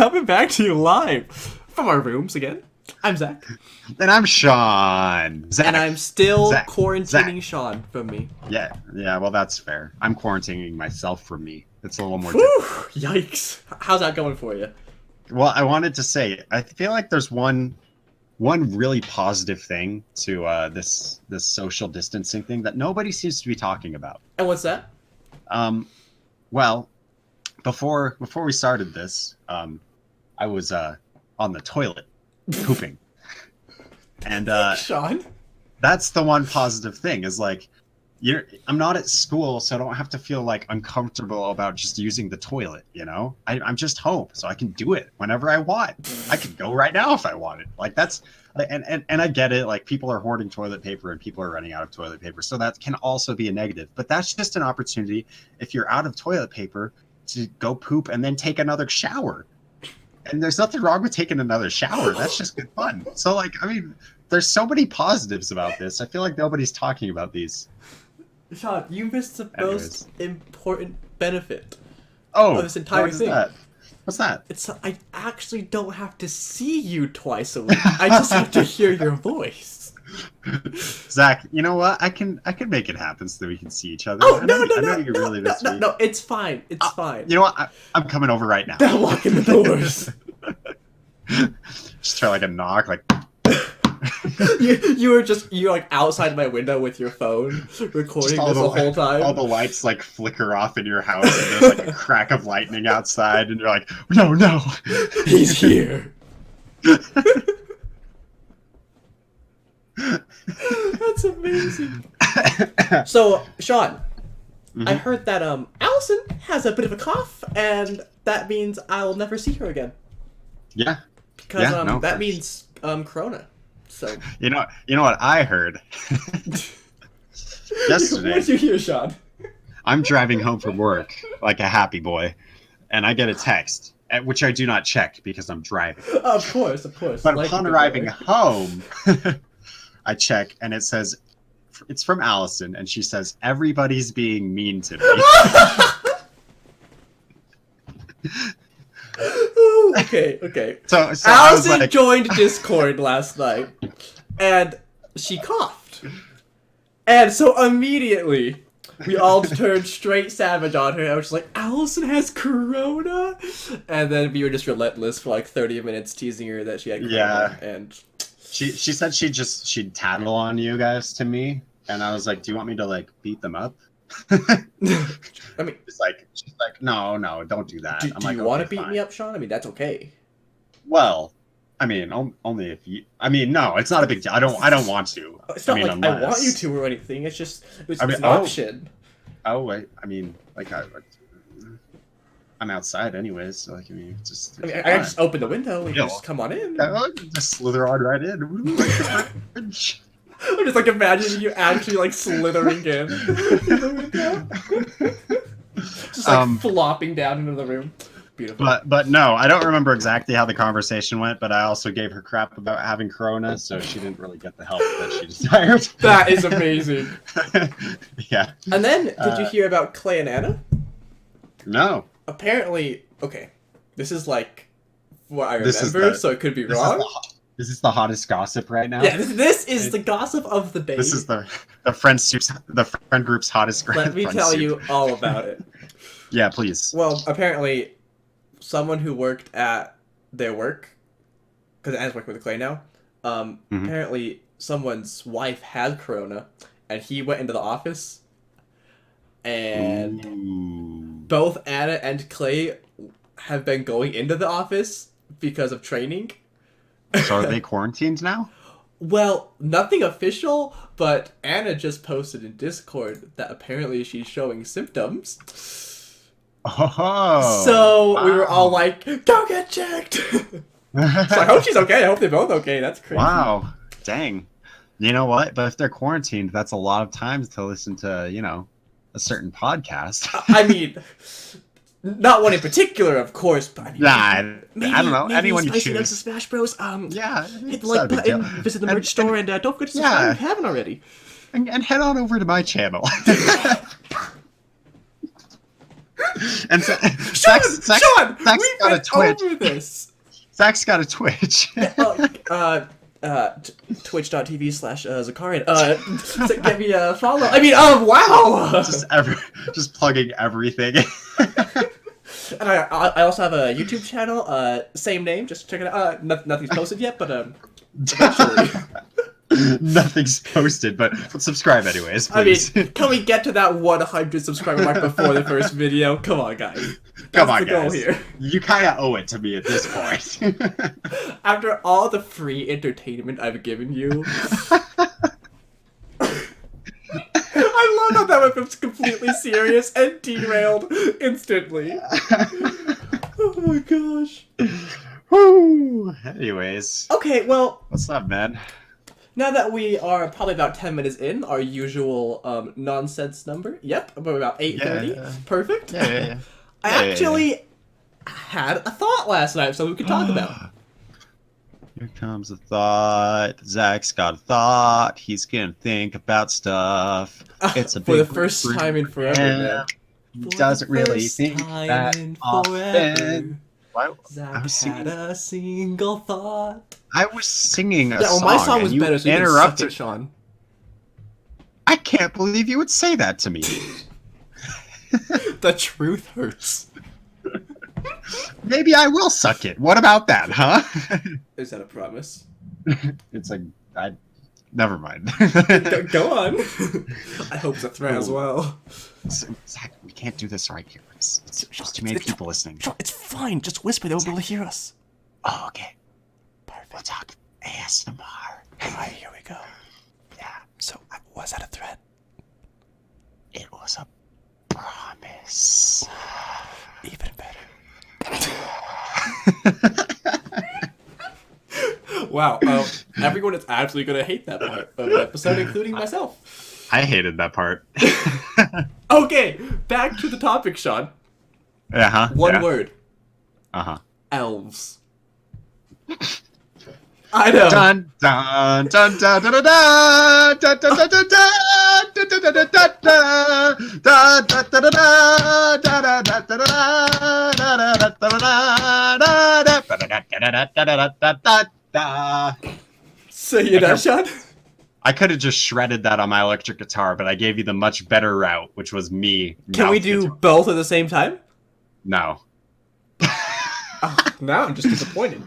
coming back to you live from our rooms again. I'm Zach. And I'm Sean. And I'm still Zach. quarantining Sean from me. Yeah, well, that's fair. I'm quarantining myself from me. It's a little more difficult. Yikes. How's that going for you? Well, I wanted to say, I feel like there's one really positive thing to this social distancing thing that nobody seems to be talking about. And what's that? Well, before we started this, I was on the toilet pooping, and Sean, that's the one positive thing is like, I'm not at school, so I don't have to feel like uncomfortable about just using the toilet. You know, I'm just home, so I can do it whenever I want. I could go right now if I wanted. Like that's. And I get it, like people are hoarding toilet paper and people are running out of toilet paper. So that can also be a negative. But that's just an opportunity if you're out of toilet paper to go poop and then take another shower. And there's nothing wrong with taking another shower. That's just good fun. So like, I mean, there's so many positives about this. I feel like nobody's talking about these. Sean, you missed the most important benefit of this entire thing. What's that? I actually don't have to see you twice a week. I just have to hear your voice. Zach, you know what? I can make it happen so that we can see each other. Oh, I know you really miss me. No, it's fine. It's fine. You know what? I'm coming over right now. Don't walk in the doors. Just try like a knock, like. You're like outside my window with your phone recording this the whole time. All the lights like flicker off in your house and there's like a crack of lightning outside and you're like, no, he's here. That's amazing. So Sean, I heard that Allison has a bit of a cough and that means I'll never see her again. Yeah. Because that means Corona. So you know what I heard yesterday. What did you hear, Sean? I'm driving home from work like a happy boy, and I get a text, which I do not check because I'm driving. Of course. But upon arriving home, I check, and it says it's from Allison, and she says everybody's being mean to me. Okay. So Allison joined Discord last night, and she coughed. And so immediately, we all turned straight savage on her. I was just like, Allison has corona? And then we were just relentless for like 30 minutes teasing her that she had corona. Yeah. And she said she'd tattle on you guys to me, and I was like, do you want me to like beat them up? I mean, she's like, no, don't do that. Do you want to beat me up, Sean? I mean, that's okay. Well, I mean, only if you. I mean, no, it's not a big deal. I don't want to. It's not like I want you to or anything. It's just it's an option. Oh wait, I mean, like I'm outside anyways, so like I mean, just. I just open the window and just come on in. Just slither on right in. I'm just like imagining you actually like slithering in. Just like flopping down into the room. Beautiful. But no, I don't remember exactly how the conversation went, but I also gave her crap about having corona, so she didn't really get the help that she desired. That is amazing. Yeah. And then, did you hear about Clay and Anna? No. Apparently, okay, this is like what I remember, so it could be wrong. This is the hottest gossip right now. Yeah, this is the gossip of the day. This is the friend group's hottest. Let me tell you all about it. Yeah, please. Well, apparently, someone who worked at their work, because Anna's working with Clay now, apparently someone's wife had corona, and he went into the office, and both Anna and Clay have been going into the office because of training. So are they quarantined now? Well, nothing official, but Anna just posted in Discord that apparently she's showing symptoms. Oh. So we were all like, go get checked! So I hope she's okay. I hope they're both okay. That's crazy. Wow. Dang. You know what? But if they're quarantined, that's a lot of times to listen to, a certain podcast. I mean, not one in particular, of course, but I mean, maybe, I don't know. Anyone you choose. Nuggs to Smash Bros. Yeah. Hit the like button, visit the merch store, and don't forget to subscribe if you haven't already. And head on over to my channel. And Sean, Zach's we've got a been Twitch. over this. Zach's got a Twitch. Twitch.tv/Zakarian. So give me a follow. I mean, wow. just plugging everything. And I also have a YouTube channel, same name. Just check it out. Nothing's posted yet, but eventually. Nothing's posted, but subscribe anyways, please. I mean, can we get to that 100 subscriber mark before the first video? Come on, guys. Come That's on, the goal guys. here. You kind of owe it to me at this point. After all the free entertainment I've given you. I love how that went from completely serious and derailed instantly. Oh my gosh. Woo! Anyways. Okay, well. What's up, man? Now that we are probably about 10 minutes in, our usual nonsense number. Yep, about 8:30. Yeah. Perfect. Yeah. I actually had a thought last night, so we could talk about. Here comes a thought. Zach's got a thought. He's gonna think about stuff. It's a for the big first time in forever, man. He doesn't really think that often. Why? Zach had a single thought. I was singing a Yeah, well, song. my song was and better, so you interrupted. can suck it, Sean. I can't believe you would say that to me. The truth hurts. Maybe I will suck it. What about that, huh? Is that a promise? It's like never mind. Go on. I hope it's a threat as well. Zach, we can't do this right here. It's just too many people listening. Sean, it's fine. Just whisper. They won't be able to hear us. Oh, okay. Perfect. We'll talk ASMR. Alright, here we go. Yeah. So, was that a threat? It was a promise. Even better. Wow. Everyone is absolutely going to hate that part of the episode, including myself. I hated that part. Okay, back to the topic, Sean. Uh-huh. One word. Uh-huh. Elves. I know. Dun dun dun dun dun dun dun dun dun dun dun. So you know, Sean? I could have just shredded that on my electric guitar, but I gave you the much better route, which was me. Can we do both at the same time? No. Now I'm just disappointed.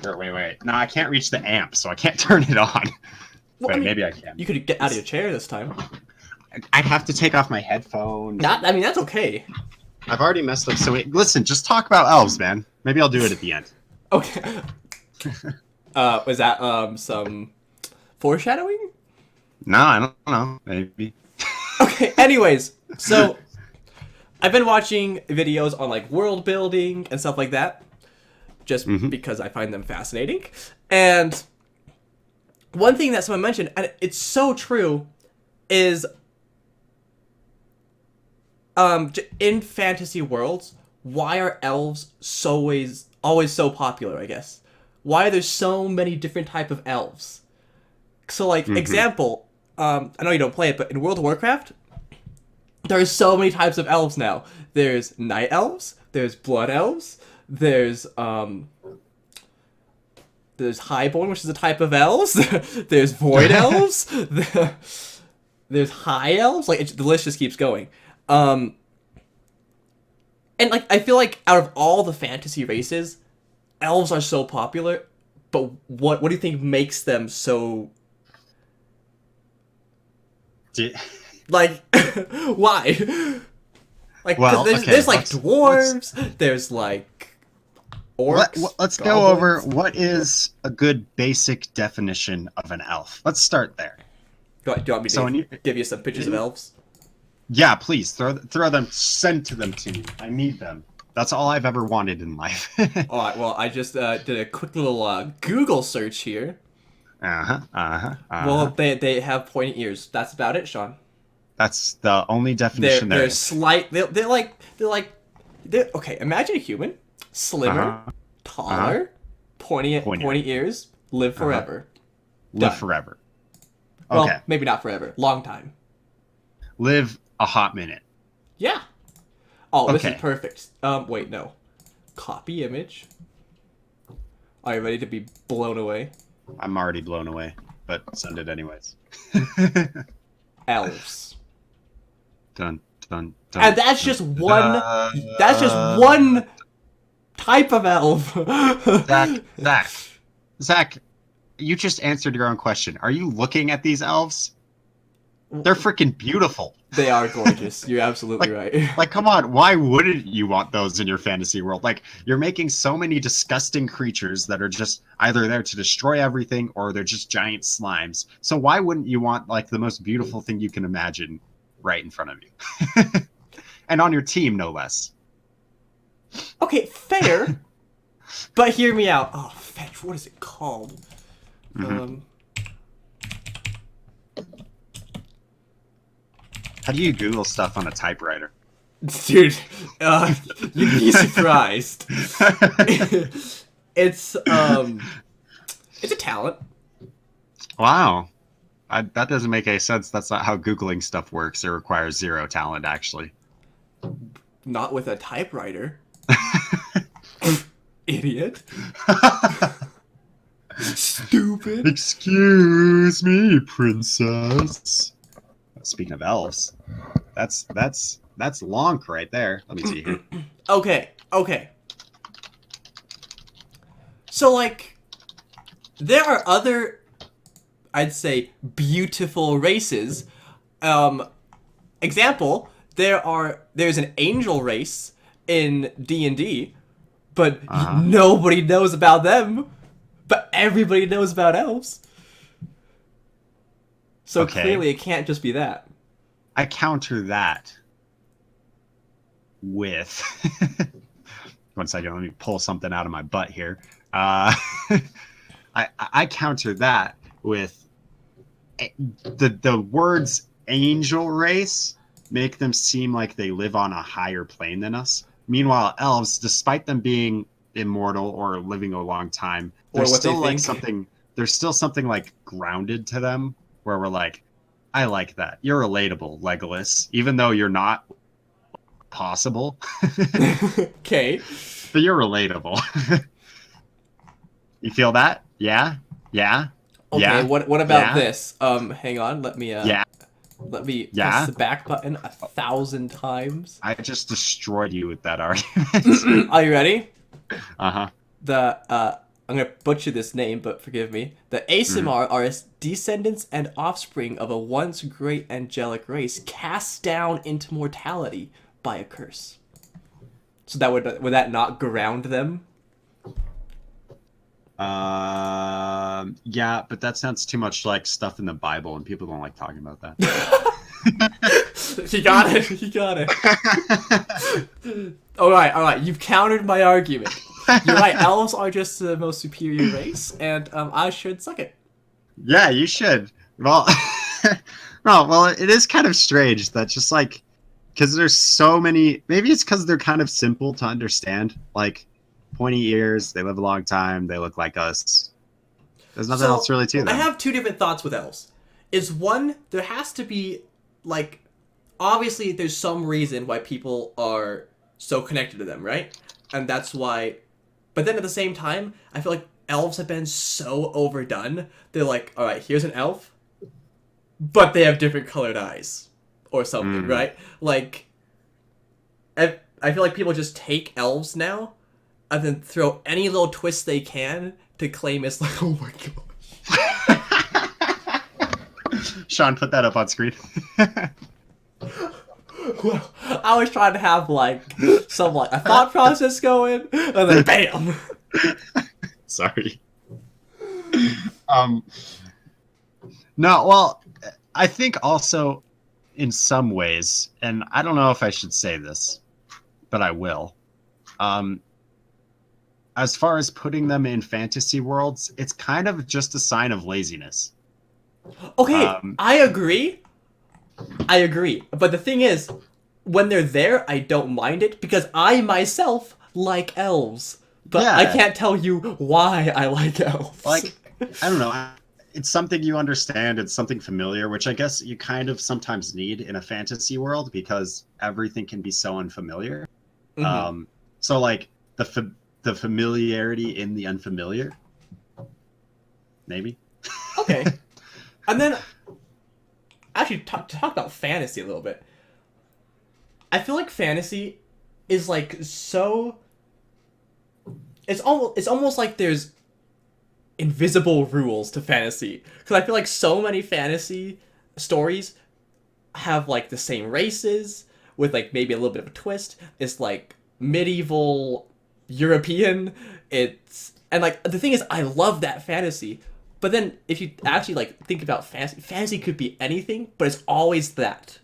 Wait. No, I can't reach the amp, so I can't turn it on. Well, Wait, maybe I can. You could get out of your chair this time. I'd have to take off my headphones. That's okay. I've already messed up. So listen, just talk about elves, man. Maybe I'll do it at the end. Okay. Was that some foreshadowing? No, I don't know. Maybe. Okay. Anyways, so I've been watching videos on like world building and stuff like that, just because I find them fascinating. And one thing that someone mentioned, and it's so true, is in fantasy worlds, why are elves always so popular, I guess? Why are there so many different type of elves? So, like, example, I know you don't play it, but in World of Warcraft, there's so many types of elves now. There's night elves, there's blood elves, there's highborn, which is a type of elves. There's void elves. There's high elves. Like the list just keeps going. And like I feel like out of all the fantasy races, elves are so popular. But what do you think makes them so? Like, why? Like, well, there's like dwarves. There's like. Let's go over what is a good basic definition of an elf. Let's start there. Do you want me to give you some pictures of elves? Yeah, please throw them. Send to me. I need them. That's all I've ever wanted in life. All right. Well, I just did a quick little Google search here. Well, they have pointy ears. That's about it, Sean. That's the only definition there is. They're okay. Imagine a human. Slimmer, taller, pointy ears, live forever. Live forever. Okay. Okay. Well, maybe not forever. Long time. Live a hot minute. Yeah. Oh, this is Okay. perfect. Wait, no. Copy image. Are you ready to be blown away? I'm already blown away, but send it anyways. Elves. Dun, dun, dun, And that's dun, just one. That's just dun. one type of elf. Zach, you just answered your own question. Are you looking at these elves? They're freaking beautiful. They are gorgeous. You're absolutely right. Like, come on, why wouldn't you want those in your fantasy world? Like, you're making so many disgusting creatures that are just either there to destroy everything or they're just giant slimes. So why wouldn't you want, like, the most beautiful thing you can imagine right in front of you? And on your team, no less. Okay, fair. But hear me out. Oh, fetch. What is it called? Mm-hmm. How do you Google stuff on a typewriter? Dude, you'd be surprised. It's a talent. Wow. That doesn't make any sense. That's not how Googling stuff works. It requires zero talent, actually. Not with a typewriter. Idiot. Stupid. Excuse me, princess. Speaking of elves, that's Lonk right there. Let me see here. Okay. So, like, there are other, I'd say, beautiful races. Example, there's an angel race in D&D, but nobody knows about them. But everybody knows about elves. So clearly it can't just be that. I counter that with... One second, let me pull something out of my butt here. I counter that with the words angel race make them seem like they live on a higher plane than us. Meanwhile, elves, despite them being immortal or living a long time, there's still like something. There's still something like grounded to them, where we're like, I like that. You're relatable, Legolas, even though you're not possible. Okay. But you're relatable. You feel that? Yeah. Okay. Yeah. What about this? Hang on. Let me. Let me press the back button 1,000 times. I just destroyed you with that argument. Are you ready? Uh-huh. I'm gonna butcher this name, but forgive me. The Asimar are descendants and offspring of a once great angelic race cast down into mortality by a curse. So that would that not ground them? Yeah, but that sounds too much like stuff in the Bible, and people don't like talking about that. He got it. All right. You've countered my argument. You're right. Elves are just the most superior race, and I should suck it. Yeah, you should. Well, no. Well, it is kind of strange that just like because there's so many. Maybe it's because they're kind of simple to understand. Like pointy ears. They live a long time. They look like us. There's nothing else really to them. I have two different thoughts with elves. Is one, there has to be like, obviously there's some reason why people are so connected to them, right? And that's why. But then at the same time, I feel like elves have been so overdone. They're like, all right, here's an elf, but they have different colored eyes or something, right? Like, I feel like people just take elves now and then throw any little twist they can to claim it's like, oh my gosh. Sean, put that up on screen. Well, I was trying to have like some like a thought process going, and then bam. Sorry. No, well, I think also in some ways, and I don't know if I should say this, but I will. As far as putting them in fantasy worlds, it's kind of just a sign of laziness. Okay, I agree. But the thing is, when they're there, I don't mind it because I myself like elves. But yeah. I can't tell you why I like elves. Like, I don't know. It's something you understand. It's something familiar, which I guess you kind of sometimes need in a fantasy world because everything can be so unfamiliar. Mm-hmm. So like the familiarity in the unfamiliar, maybe. Okay. And then actually talk about fantasy a little bit. I feel like fantasy is like so. It's almost like there's invisible rules to fantasy because I feel like so many fantasy stories have like the same races with like maybe a little bit of a twist. It's like medieval European. It's and like the thing is, I love that fantasy. But then if you actually like think about fantasy, fantasy could be anything, but it's always that.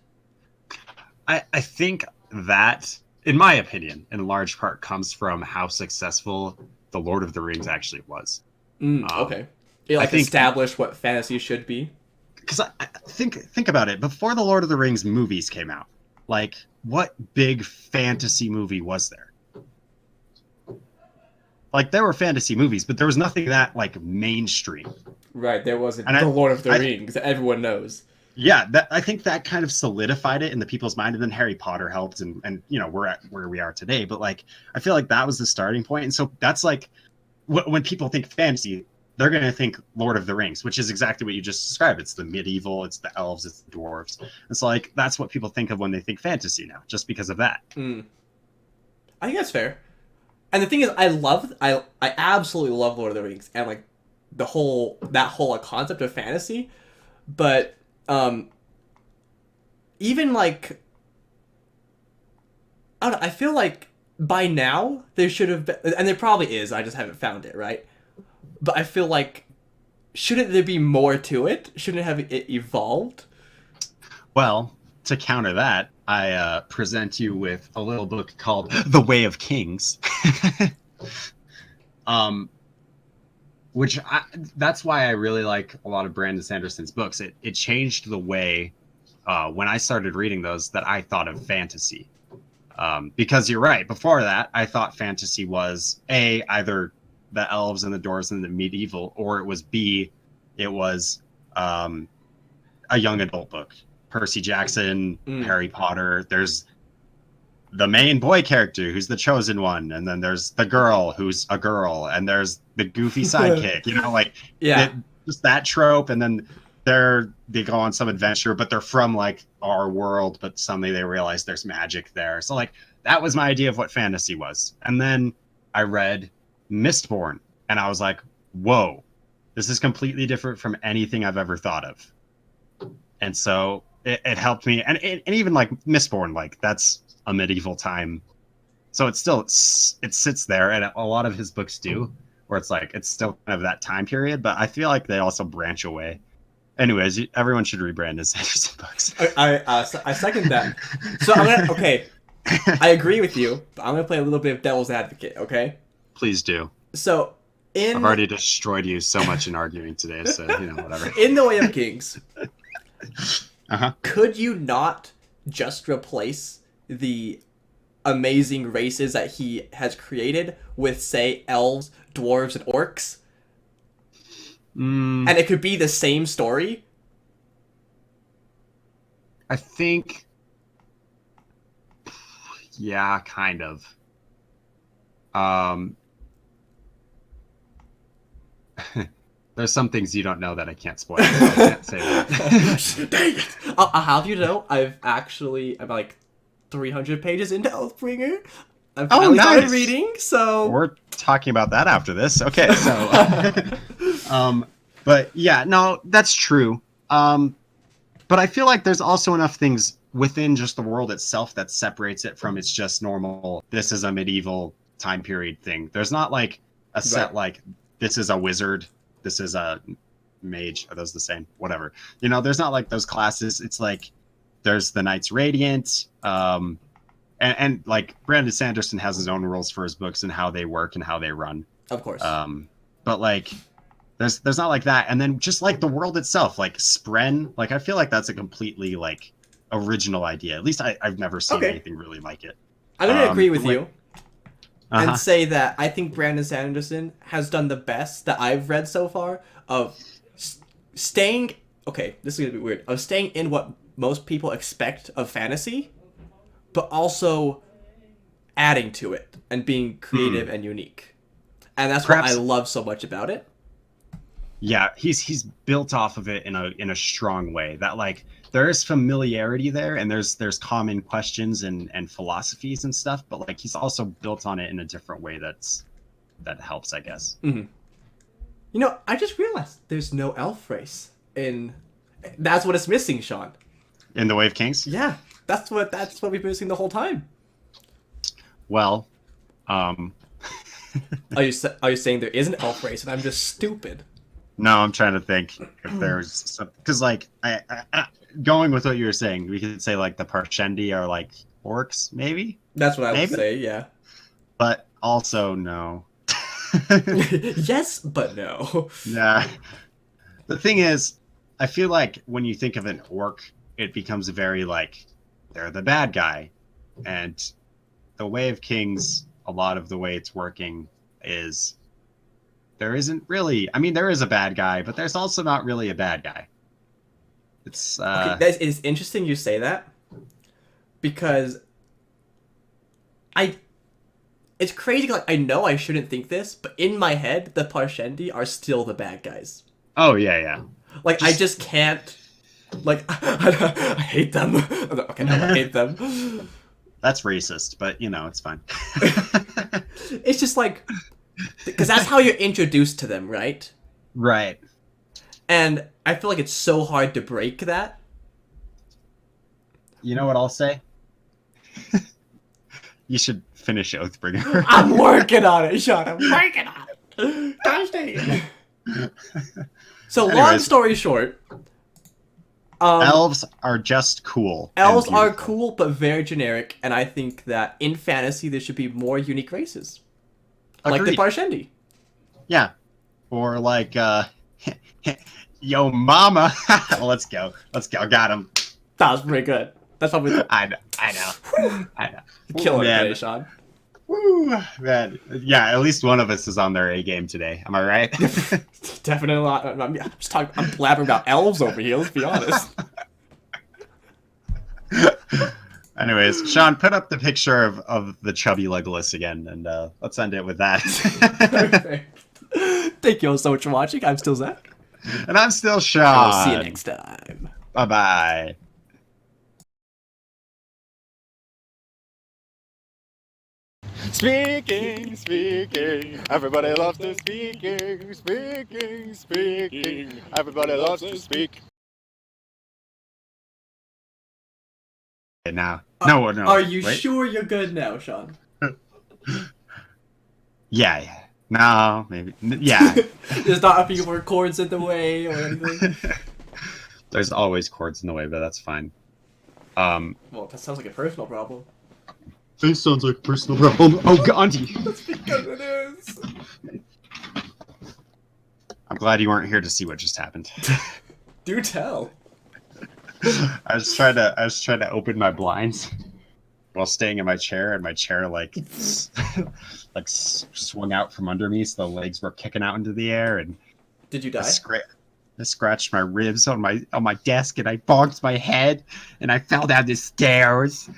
I think that, in my opinion, in large part comes from how successful the Lord of the Rings actually was. Um, Okay. It I like think establish what fantasy should be. because I think about it, before the Lord of the Rings movies came out, like what big fantasy movie was there? Like there were fantasy movies, but there was nothing that like mainstream. Right, there wasn't And the Lord of the I Rings that everyone knows. yeah, that I think that kind of solidified it in the people's mind, and then Harry Potter helped, and you know we're at where we are today. But like I feel like that was the starting point, and so that's like when people think fantasy, they're going to think Lord of the Rings, which is exactly what you just described. It's the medieval, it's the elves, it's the dwarves. It's like that's what people think of when they think fantasy now, just because of that. Mm. I think that's fair. And the thing is, I absolutely love Lord of the Rings and like that whole like, concept of fantasy. But even like I don't know, I feel like by now there should have been, and there probably is. I just haven't found it right. But I feel like shouldn't there be more to it? Shouldn't it have it evolved? Well, to counter that, I present you with a little book called The Way of Kings. um, that's why I really like a lot of Brandon Sanderson's books. It changed the way when I started reading those that I thought of fantasy. Because you're right. Before that, I thought fantasy was either the elves and the dwarves and the medieval, or it was B, it was a young adult book. Percy Jackson, Mm. Harry Potter. There's the main boy character who's the chosen one, and then there's the girl who's a girl, and there's the goofy sidekick. You know, like Yeah. just that trope, and then they go on some adventure, but they're from like our world, but suddenly they realize there's magic there. So like that was my idea of what fantasy was. And then I read Mistborn, and I was like, whoa, this is completely different from anything I've ever thought of. And so it helped me, and even like Mistborn, like that's a medieval time, so it sits there, and a lot of his books do, where it's like it's still kind of that time period, but I feel like they also branch away. Anyways, everyone should read Brandon Sanderson books. I second that. So I'm gonna okay. I agree with you, but I'm gonna play a little bit of devil's advocate. Okay. Please do. So I've in already destroyed you so much in arguing today, so whatever. in the Way of Kings, Uh-huh. could you not just replace the amazing races that he has created with, say, elves, dwarves, and orcs, and it could be the same story? I think, yeah, kind of. Um, there's some things you don't know that I can't spoil, so I can't say that. Dang it! I'll have you know, I'm like 300 pages into Oathbringer. I've Oh, finally started nice. reading, so We're talking about that after this. Okay, so, but yeah, no, that's true. But I feel like there's also enough things within just the world itself that separates it from its just normal, this is a medieval time period thing. There's not like a set Right. like this is a wizard, this is a mage, are those the same? Whatever. There's not like those classes. It's like there's the Knights Radiant, and like Brandon Sanderson has his own rules for his books and how they work and how they run. of course. But like there's not like that. And then just like the world itself, like Spren, like I feel like that's a completely like original idea. At least I've never seen Okay. anything really like it. I'm gonna agree with like- you and say that I think Brandon Sanderson has done the best that I've read so far of staying. Okay, this is gonna be weird. Of staying in what most people expect of fantasy, but also adding to it and being creative and unique. And that's Perhaps, what I love so much about it. yeah, he's built off of it in a strong way. That like there is familiarity there, and there's common questions and philosophies and stuff, but like he's also built on it in a different way that helps, I guess. Mm-hmm. You know, I just realized there's no elf race in. That's what it's missing, Sean. In the Way of Kings? Yeah, that's what we've been missing the whole time. Well, Are you saying there is an elf race and I'm just stupid? no, I'm trying to think if there's some, because like I going with what you were saying, we could say like the Parshendi are like orcs, maybe, That's what I would say. Yeah. but also no. Yes, but no. Yeah. The thing is, I feel like when you think of an orc, it becomes very like they're the bad guy, and the Way of Kings, a lot of the way it's working is there isn't really. I mean, there is a bad guy, but there's also not really a bad guy. It's Okay, that is interesting you say that, because it's crazy. Like I know I shouldn't think this, but in my head, the Parshendi are still the bad guys. oh yeah. Like I just can't. Like I hate them. Okay, no, I hate them. That's racist, but you know, it's fine. It's just like because that's how you're introduced to them, right? Right. And I feel like it's so hard to break that. You know what I'll say? You should finish Oathbringer. I'm working on it, Sean. I'm working on it. Gosh dang it. So, long Anyways. story short, Elves are just cool. and elves are beautiful. cool but very generic, and I think that in fantasy there should be more unique races, like the Agreed. Parshendi. Yeah. Or like, yo mama. Let's go. Got him. That was pretty good. That's probably I know. killer man. today, Sean. Woo, man. Yeah, at least one of us is on their A game today. Am I right? Definitely a lot. I'm just talking. I'm blabbering about elves over here. Let's be honest. Anyways, Sean, put up the picture of the chubby Legolas again, and let's end it with that. Perfect. Thank you all so much for watching. I'm still Zach. And I'm still Sean. I'll see you next time. Bye-bye. Speaking, everybody loves to speaking, everybody loves to speak. Now, no. Are you wait. sure you're good now, Sean? Yeah. No, maybe. Yeah. There's not a few more chords in the way or anything. There's always chords in the way, but that's fine. Well, that sounds like a personal problem. This sounds like a personal problem. Oh, Gandhi. That's because it is. I'm glad you weren't here to see what just happened. Do tell. I was trying to open my blinds while staying in my chair, and my chair swung out from under me, so the legs were kicking out into the air, and Did you die? I scratched my ribs on my desk, and I bonked my head, and I fell down the stairs,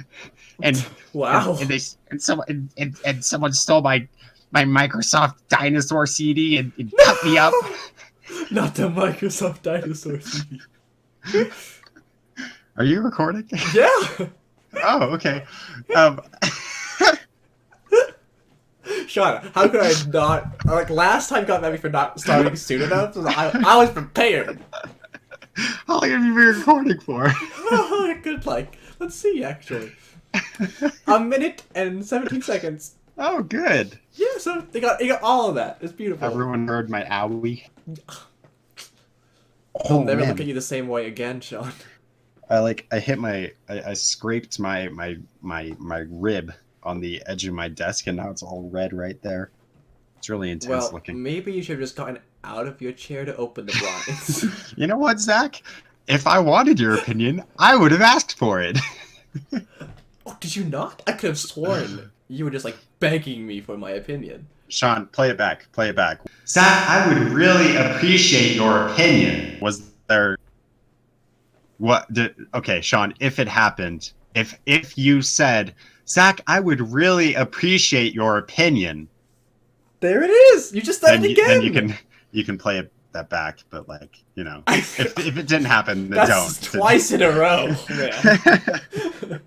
and Wow. and someone stole my Microsoft Dinosaur CD and cut me up. Not the Microsoft Dinosaur CD. Are you recording? Yeah. Oh, okay. Sean, how could I not? Like last time, got mad at me for not starting soon enough. So I was prepared. How long have you been recording for? Good, like let's see. Actually, a minute and 17 seconds. Oh, good. Yeah, so you got all of that. It's beautiful. Everyone heard my owie. I'll never look at you the same way again, Sean. I scraped my rib on the edge of my desk, and now it's all red right there. It's really intense Well, looking. maybe you should have just gotten out of your chair to open the blinds. You know what, Zach? If I wanted your opinion, I would have asked for it. Oh, did you not? I could have sworn you were just like begging me for my opinion. Sean, play it back. Play it back. Zach, I would really appreciate your opinion. Was there... Okay, Sean, if it happened, if you said Zach, I would really appreciate your opinion. There it is. You just said it again. Then you can play that back, but like, you know, if it didn't happen, then That's don't. twice in a row, man.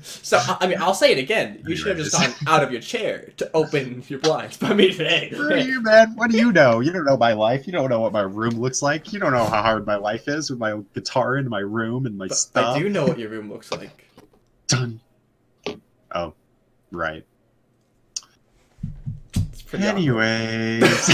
So I mean, I'll say it again. You should have just gone out of your chair to open your blinds. But I mean, hey, Screw you, man. What do you know? You don't know my life. You don't know what my room looks like. You don't know how hard my life is with my guitar in my room and my But stuff. I do know what your room looks like. Done. Oh, right. It's pretty awkward. Anyways.